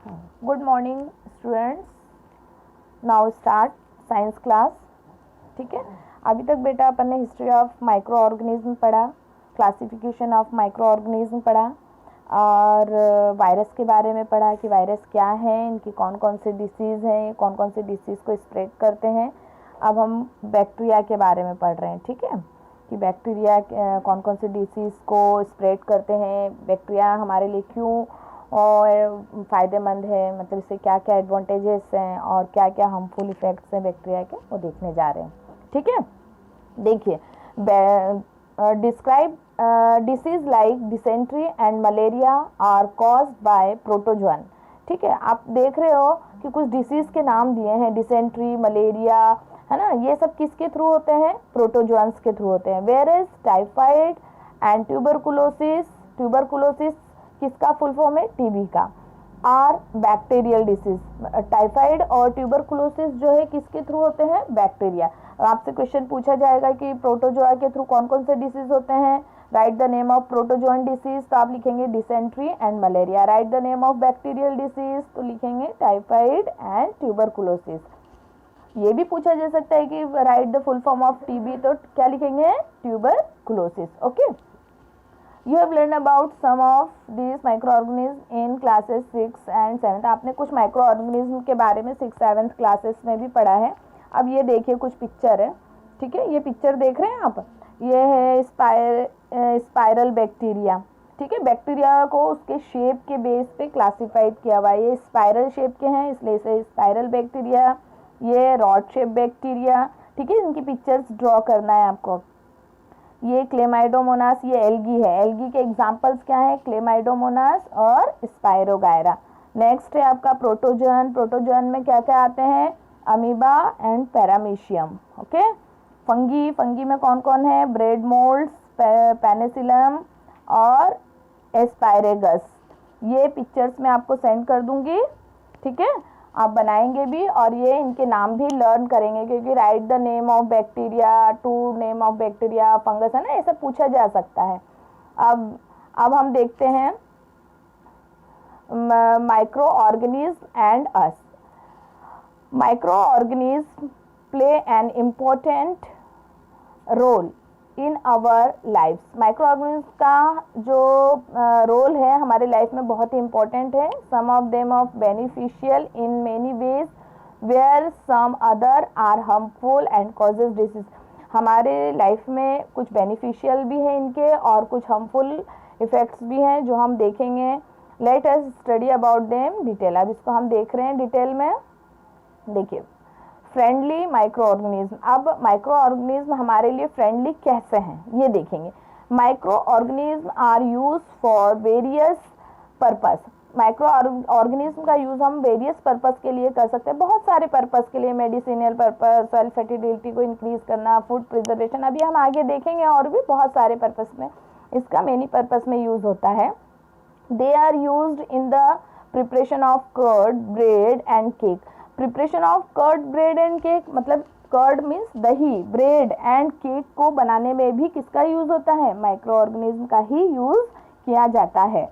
Good morning students, now start science class. ठीक है, अभी तक बेटा अपन ने हिस्ट्री ऑफ माइक्रो ऑर्गेनिज्म पढ़ा, क्लासिफिकेशन ऑफ माइक्रो ऑर्गेनिज्म पढ़ा और वायरस के बारे में पढ़ा कि वायरस क्या है, इनकी कौन कौन से डिसीज़ हैं, कौन कौन से डिसीज़ को स्प्रेड करते हैं। अब हम बैक्टीरिया के बारे में पढ़ रहे हैं। ठीक है, कि बैक्टीरिया कौन कौन से डिसीज़ को स्प्रेड करते हैं, बैक्टीरिया हमारे लिए क्यों और फ़ायदेमंद है, मतलब इससे क्या क्या एडवांटेजेस हैं और क्या क्या हार्मफुल इफ़ेक्ट्स हैं बैक्टीरिया के, वो देखने जा रहे हैं। ठीक है, देखिए, describe disease like dysentery and malaria are caused by protozoan. ठीक है, आप देख रहे हो कि कुछ डिसीज़ के नाम दिए हैं, डिसेंट्री, मलेरिया, है ना, ये सब किसके थ्रू होते हैं? प्रोटोजोअन्स के थ्रू होते हैं। Where is typhoid and tuberculosis, tuberculosis किसका फुल फॉर्म है? टीबी का। आर बैक्टीरियल डिसीज, टाइफाइड और ट्यूबरकुलोसिस जो है किसके थ्रू होते हैं? बैक्टीरिया। आपसे क्वेश्चन पूछा जाएगा कि प्रोटोजोआ के थ्रू कौन कौन से डिसीज होते हैं, right the name of protozoan disease, तो आप लिखेंगे dysentery and malaria. Right the name of bacterial disease, तो लिखेंगे टाइफाइड एंड ट्यूबरकुलोसिस। ये भी पूछा जा सकता है कि right the full form of TB, तो क्या लिखेंगे? Tuberculosis. Okay, You have learned about some of these microorganisms in classes 6 and 7। आपने कुछ माइक्रो ऑर्गेनिज्म के बारे में 6, 7 क्लासेस में भी पढ़ा है। अब ये देखिए, कुछ पिक्चर है। ठीक है, ये पिक्चर देख रहे हैं आप, ये है स्पाइरल बैक्टीरिया। ठीक है, बैक्टीरिया को उसके शेप के बेस पे क्लासिफाइड किया हुआ है। ये स्पाइरल शेप के हैं, इसलिए इसे स्पाइरल बैक्टीरिया, ये रॉड शेप बैक्टीरिया। ठीक है, इनकी पिक्चर्स ड्रॉ करना है आपको। ये क्लेमाइडोमोनास, ये एल्गी है। एल्गी के एग्जांपल्स क्या है? क्लेमाइडोमोनास और स्पाइरोगायरा। नेक्स्ट है आपका प्रोटोजोअन। प्रोटोजोअन में क्या क्या आते हैं? Amoeba and paramecium. Okay, fungi, fungi में कौन कौन है? ब्रेड मोल्ड्स, पेनिसिलम और एस्पायरेगस। ये पिक्चर्स मैं आपको सेंड कर दूंगी। ठीक है, आप बनाएंगे भी और ये इनके नाम भी लर्न करेंगे, क्योंकि write the name of bacteria, two name of bacteria, fungus, है ना, ये सब पूछा जा सकता है। अब हम देखते हैं micro organism and us. Micro organism play an important role in our life. Micro organism का जो रोल है हमारे लाइफ में बहुत ही इंपॉर्टेंट है। Some of them of beneficial in many ways where some other are harmful and causes disease. हमारे life में कुछ बेनिफिशियल भी है इनके और कुछ हार्मफुल इफेक्ट्स भी हैं जो हम देखेंगे। Let us study about them detail. अब इसको हम देख रहे हैं डिटेल में। देखिए, फ्रेंडली माइक्रो ऑर्गेनिज्म। अब माइक्रो ऑर्गेनिज्म हमारे लिए फ्रेंडली कैसे हैं ये देखेंगे। Micro organism are use for various purpose. Micro organism का यूज हम वेरियस पर्पस के लिए कर सकते हैं, बहुत सारे पर्पस के लिए। मेडिसिनल पर्पस, सेल फर्टिलिटी को इंक्रीज करना, फूड प्रिजर्वेशन, अभी हम आगे देखेंगे, और भी बहुत सारे पर्पस में इसका मेनी पर्पस में यूज होता है। They are used in the preparation of curd, bread and cake. Preparation of curd, bread and cake, मतलब कर्ड मीन्स दही, ब्रेड एंड केक को बनाने में भी किसका यूज होता है? माइक्रो ऑर्गेनिज्म का ही यूज किया जाता है।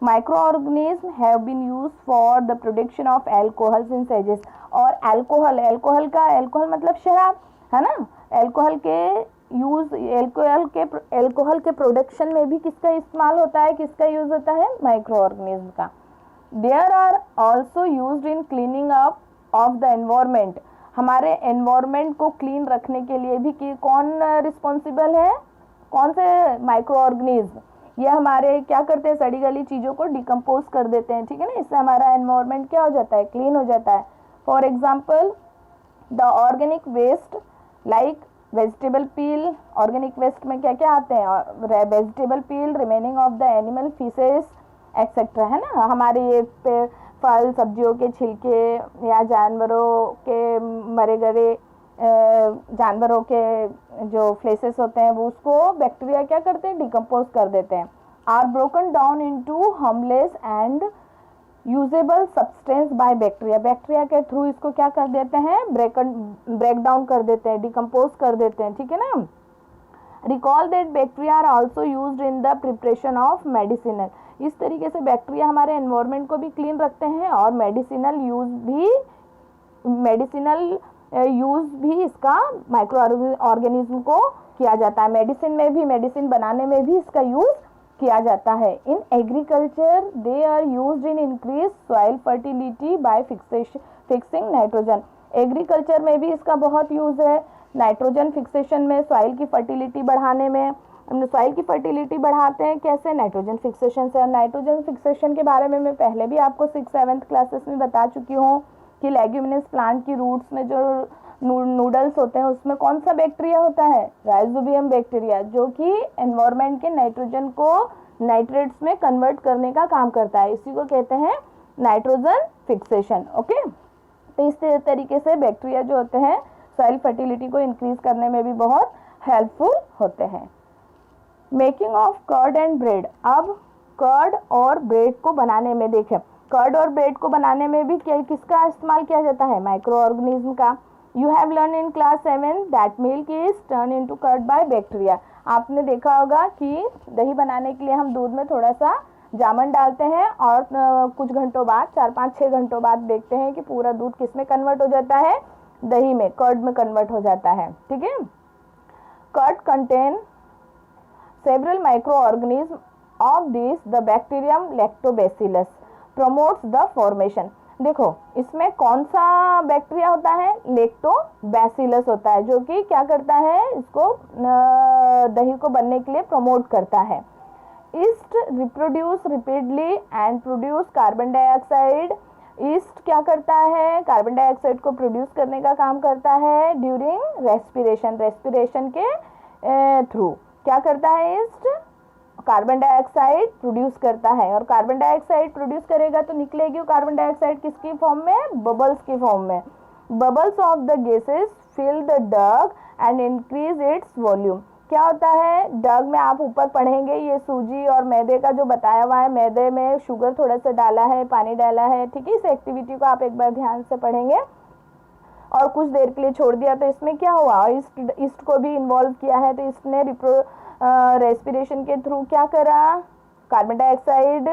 Micro organism have been use for the production of alcohol synthesis. और एल्कोहल, एल्कोहल का, एल्कोहल मतलब शराब, है ना, एल्कोहल के यूज, एल्कोहल के प्रोडक्शन में भी किसका इस्तेमाल होता है, किसका यूज होता है? माइक्रो ऑर्गेनिज्म का। There are also used in cleaning up of the environment. हमारे एनवायरमेंट को क्लीन रखने के लिए भी कि कौन रिस्पॉन्सिबल है? कौन से? Micro organism. ये हमारे क्या करते हैं? सड़ी गली चीज़ों को डिकम्पोज कर देते हैं। ठीक है ना, इससे हमारा एनवायरमेंट क्या हो जाता है? क्लीन हो जाता है। For example the organic waste like vegetable peel. Organic waste में क्या क्या आते हैं? Vegetable peel, remaining of the animal faeces etcetera, है ना, हमारे ये फल सब्जियों के छिलके या जानवरों के मरे गए जानवरों के जो फ्लेसेस होते हैं वो उसको बैक्टीरिया क्या करते हैं? डिकम्पोज कर देते हैं। Are broken down into harmless and usable substance by bacteria. Bacteria के थ्रू इसको क्या कर देते हैं? ब्रेक डाउन कर देते हैं, डिकम्पोज कर देते हैं। ठीक है ना। Recall that bacteria are also used in the preparation of medicinal. इस तरीके से बैक्टीरिया हमारे एनवायरनमेंट को भी क्लीन रखते हैं और मेडिसिनल यूज भी इसका माइक्रो ऑर्गेनिज्म को किया जाता है। मेडिसिन में भी, मेडिसिन बनाने में भी इसका यूज किया जाता है। In agriculture they are used in increase soil fertility by fixing nitrogen. Agriculture में भी इसका बहुत यूज है, नाइट्रोजन फिक्सेशन में, सॉइल की फर्टिलिटी बढ़ाने में। हम सॉइल की फर्टिलिटी बढ़ाते हैं कैसे? नाइट्रोजन फिक्सेशन से। और नाइट्रोजन फिक्सेशन के बारे में मैं पहले भी आपको 6th-7th क्लासेस में बता चुकी हूँ कि लेग्यूमिनस प्लांट की रूट्स में जो नूडल्स होते हैं उसमें कौन सा बैक्टीरिया होता है? राइजोबियम बैक्टीरिया, जो कि एनवायरनमेंट के नाइट्रोजन को नाइट्रेट्स में कन्वर्ट करने का काम करता है। इसी को कहते हैं नाइट्रोजन फिक्सेशन। ओके, तो इस तरीके से बैक्टीरिया जो होते हैं सॉइल फर्टिलिटी को इंक्रीज करने में भी बहुत हेल्पफुल होते हैं। Making of curd and bread. अब कर्ड और ब्रेड को बनाने में देखें, कर्ड और ब्रेड को बनाने में भी किसका इस्तेमाल किया जाता है? माइक्रो ऑर्गेनिज्म का। You have learn in class 7 that milk is turn into curd by bacteria. आपने देखा होगा कि दही बनाने के लिए हम दूध में थोड़ा सा जामन डालते हैं और कुछ घंटों बाद, 4-5-6 घंटों बाद देखते हैं कि पूरा दूध किस में कन्वर्ट हो जाता है? दही में, कर्ड में कन्वर्ट हो जाता है। ठीक है। Curd contain several microorganism of this the bacterium lactobacillus promotes the formation. देखो इसमें कौन सा बैक्टीरिया होता है? लैक्टोबैसिलस होता है, जो कि क्या करता है? इसको दही को बनने के लिए प्रमोट करता है। East reproduce रिपीडली and produce carbon dioxide. East क्या करता है? कार्बन डाइऑक्साइड को प्रोड्यूस करने का काम करता है ड्यूरिंग रेस्पिरेशन। रेस्पिरेशन के थ्रू क्या करता है? ईस्ट कार्बन डाइऑक्साइड प्रोड्यूस करता है, और कार्बन डाइऑक्साइड प्रोड्यूस करेगा तो निकलेगी कार्बन डाइऑक्साइड किसकी फॉर्म में? बबल्स की फॉर्म में। Bubbles of the gases fill the dough and increase its volume. क्या होता है? डग में आप ऊपर पढ़ेंगे, ये सूजी और मैदे का जो बताया हुआ है, मैदे में शुगर थोड़ा सा डाला है, पानी डाला है। ठीक है, इस एक्टिविटी को आप एक बार ध्यान से पढ़ेंगे। और कुछ देर के लिए छोड़ दिया तो इसमें क्या हुआ? ईस्ट को भी इन्वॉल्व किया है, तो इसने रेस्पिरेशन के थ्रू क्या करा? कार्बन डाइऑक्साइड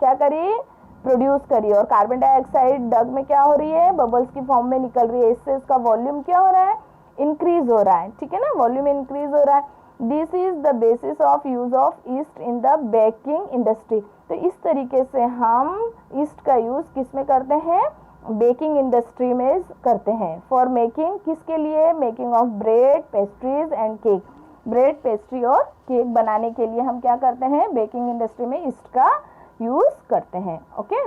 क्या करी? प्रोड्यूस करी, और कार्बन डाइऑक्साइड डग में क्या हो रही है? बबल्स की फॉर्म में निकल रही है। इससे इसका वॉल्यूम क्या हो रहा है? इंक्रीज हो रहा है। ठीक है ना, वॉल्यूम इंक्रीज हो रहा है। This is the basis of use of east in the baking industry. तो इस तरीके से हम ईस्ट का यूज किस में करते हैं? बेकिंग इंडस्ट्री में करते हैं। फॉर मेकिंग, किसके लिए? Making of bread, pastries and cake. Bread, pastry और केक बनाने के लिए हम क्या करते हैं? बेकिंग इंडस्ट्री में ईस्ट का यूज करते हैं। ओके,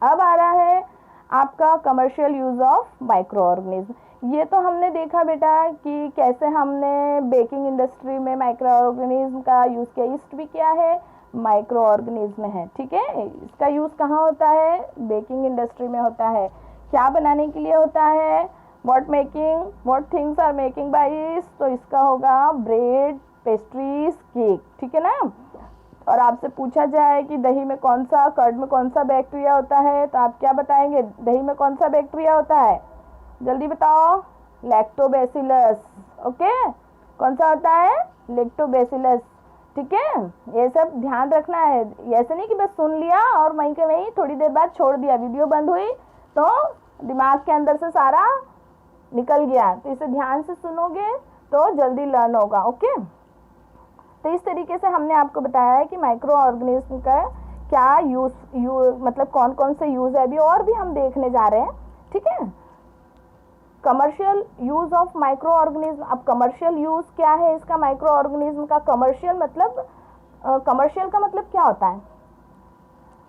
अब आ रहा है आपका commercial use of micro organism. ये तो हमने देखा बेटा कि कैसे हमने बेकिंग इंडस्ट्री में माइक्रो ऑर्गेनिज्म का यूज किया। ईस्ट भी क्या है? माइक्रो ऑर्गेनिज्म है। ठीक है, इसका यूज कहाँ होता है? बेकिंग इंडस्ट्री में होता है। क्या बनाने के लिए होता है? what things are making by yeast? तो इसका होगा ब्रेड, पेस्ट्रीज, केक। ठीक है ना। और आपसे पूछा जाए कि दही में कौन सा, कर्ड में कौन सा बैक्टीरिया होता है, तो आप क्या बताएंगे? दही में कौन सा बैक्टीरिया होता है? जल्दी बताओ। लैक्टोबैसिलस। ओके, कौन सा होता है? लैक्टोबैसिलस। ठीक है, ये सब ध्यान रखना है। ऐसे नहीं कि बस सुन लिया और वहीं के वहीं थोड़ी देर बाद छोड़ दिया, वीडियो बंद हुई तो दिमाग के अंदर से सारा निकल गया। तो इसे ध्यान से सुनोगे तो जल्दी लर्न होगा। ओके, तो इस तरीके से हमने आपको बताया है कि माइक्रो ऑर्गेनिज्म का क्या यूज मतलब कौन कौन से यूज है, अभी और भी हम देखने जा रहे हैं। ठीक है, commercial use of micro organism. अब कमर्शियल यूज क्या है इसका? माइक्रो ऑर्गेनिज्म का कमर्शियल मतलब कमर्शियल का मतलब क्या होता है?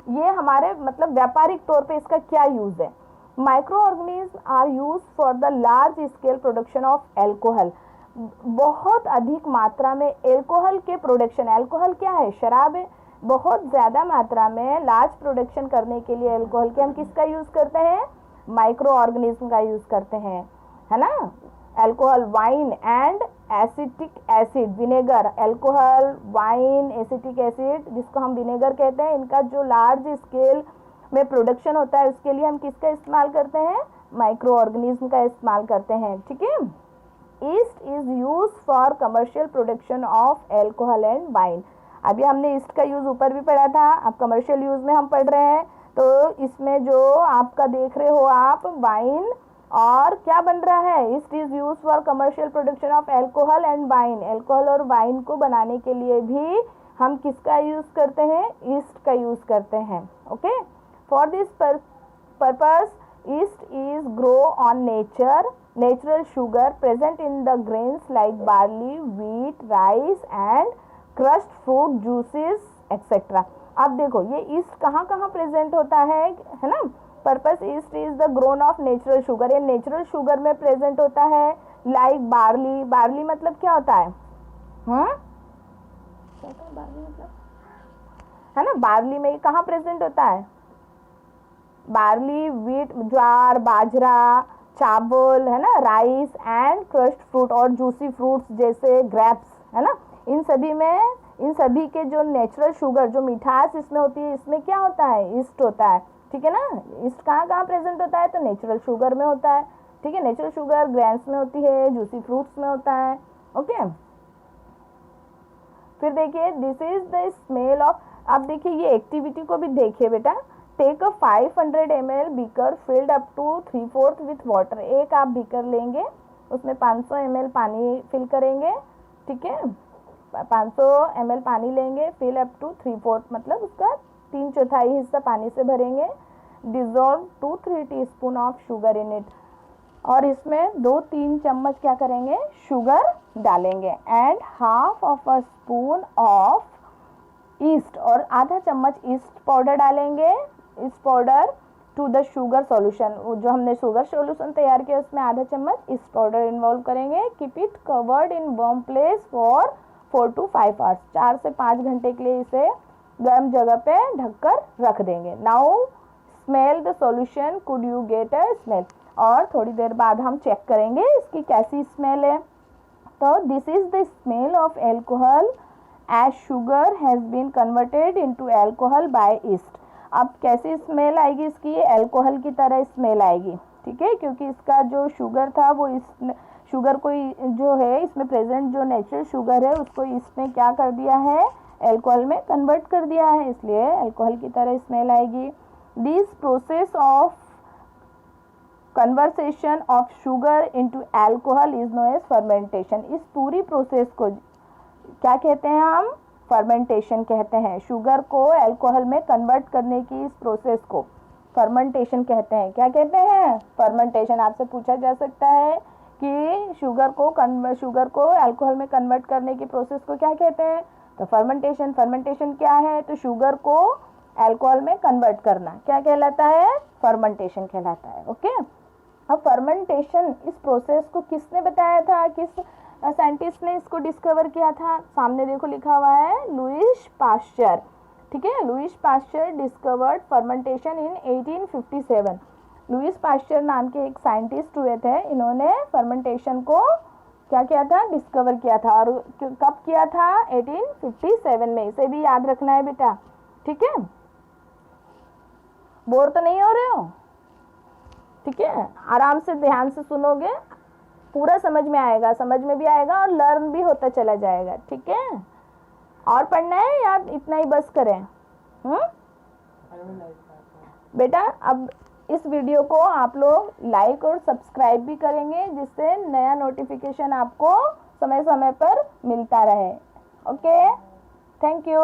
ये हमारे मतलब व्यापारिक तौर पे इसका क्या यूज है? Micro organism are use for the large scale production of alcohol. बहुत अधिक मात्रा में एल्कोहल के प्रोडक्शन। एल्कोहल क्या है? शराब है। बहुत ज़्यादा मात्रा में लार्ज प्रोडक्शन करने के लिए एल्कोहल के हम किसका यूज़ करते हैं? माइक्रो ऑर्गेनिज्म का यूज़ करते हैं, है ना। Alcohol, wine and acetic acid, vinegar. Alcohol, wine, acetic acid जिसको हम विनेगर कहते हैं, इनका जो लार्ज स्केल में प्रोडक्शन होता है उसके लिए हम किसका इस्तेमाल करते हैं? माइक्रो ऑर्गेनिज्म का इस्तेमाल करते हैं। ठीक है, east is use for commercial production of alcohol and wine. अभी हमने ईस्ट का यूज ऊपर भी पढ़ा था, अब कमर्शियल यूज में हम पढ़ रहे हैं। तो इसमें जो आपका देख रहे हो आप वाइन और क्या बन रहा है, east is use for commercial production of alcohol and wine. Alcohol और वाइन को बनाने के लिए भी हम किसका यूज करते हैं, ईस्ट का यूज करते हैं। Okay, for this purpose east is grow on natural sugar present in the grains like barley, wheat, rice and crushed fruit juices etcetera. अब देखो ये ईस्ट कहाँ कहाँ प्रेजेंट होता है ना। Purpose east is the grown of natural sugar, ये natural sugar में प्रेजेंट होता है। लाइक बार्ली, बार्ली मतलब क्या होता है, बार्ली मतलब है ना, बार्ली में कहाँ प्रेजेंट होता है, बार्ली, व्हीट, ज्वार, बाजरा, चावल है ना, राइस एंड क्रश्ड फ्रूट और जूसी फ्रूट्स जैसे ग्रेप्स है ना। इन सभी के जो नेचुरल शुगर, जो मिठास इसमें होती है, इसमें क्या होता है, ईस्ट होता है। ठीक है ना, ईस्ट कहाँ कहाँ प्रेजेंट होता है, तो नेचुरल शुगर में होता है। ठीक है, नेचुरल शुगर ग्रेन्स में होती है, जूसी फ्रूट्स में होता है। ओके, फिर देखिए this is the smell of. अब देखिए ये एक्टिविटी को भी देखिए बेटा। Take a 500 ml beaker filled up to 3/4 with water. एक आप बीकर लेंगे, उसमें 500 ml पानी फिल करेंगे। ठीक है, 500 ml पानी लेंगे, फिल अप टू 3/4 मतलब उसका 3/4 हिस्सा पानी से भरेंगे। Dissolve 2-3 teaspoon of sugar in it, और इसमें 2-3 चम्मच क्या करेंगे, शुगर डालेंगे। And half of a spoon of yeast, और आधा चम्मच ईस्ट पाउडर डालेंगे। इस powder to the sugar solution, जो हमने शुगर सॉल्यूशन तैयार किया उसमें आधा चम्मच ईस्ट पाउडर इन्वॉल्व करेंगे। Keep it covered in warm place for 4 to 5 hours, 4 से 5 घंटे के लिए इसे गर्म जगह पे ढककर रख देंगे। Now smell the solution, could you get a smell, और थोड़ी देर बाद हम चेक करेंगे इसकी कैसी स्मेल है। तो this is the smell of alcohol as sugar has been converted into alcohol by yeast. अब कैसी स्मेल आएगी इसकी, एल्कोहल की तरह स्मेल आएगी। ठीक है, क्योंकि इसका जो शुगर था वो इस शुगर को जो है इसमें प्रेजेंट जो नेचुरल शुगर है उसको इसने क्या कर दिया है, एल्कोहल में कन्वर्ट कर दिया है, इसलिए एल्कोहल की तरह स्मेल आएगी। This process of conversation of sugar into alcohol is known as fermentation. इस पूरी प्रोसेस को क्या कहते हैं हम, फर्मेंटेशन कहते हैं। शुगर को अल्कोहल में कन्वर्ट करने की इस प्रोसेस को फर्मेंटेशन कहते हैं। क्या कहते हैं, फर्मेंटेशन। आपसे पूछा जा सकता है कि शुगर को अल्कोहल में कन्वर्ट करने की प्रोसेस को क्या कहते हैं, तो फर्मेंटेशन। फर्मेंटेशन क्या है, तो शुगर को अल्कोहल में कन्वर्ट करना क्या कहलाता है, फर्मेंटेशन कहलाता है। ओके, अब फर्मेंटेशन इस प्रोसेस को किसने बताया था, किस साइंटिस्ट ने इसको डिस्कवर किया था, सामने देखो लिखा हुआ है लुईस पास्चर। ठीक है, लुईस पास्चर डिस्कवर्ड फर्मेंटेशन इन 1857। लुईस पास्चर नाम के एक साइंटिस्ट हुए थे, इन्होंने फर्मेंटेशन को क्या किया था, डिस्कवर किया था। और कब किया था, 1857 में। इसे भी याद रखना है बेटा। ठीक है, बोर तो नहीं हो रहे हो, ठीक है, आराम से ध्यान से सुनोगे, पूरा समझ में आएगा, समझ में भी आएगा और लर्न भी होता चला जाएगा। ठीक है, और पढ़ना है या इतना ही बस करें। बेटा अब इस वीडियो को आप लोग लाइक और सब्सक्राइब भी करेंगे, जिससे नया नोटिफिकेशन आपको समय समय पर मिलता रहे। Okay, thank you.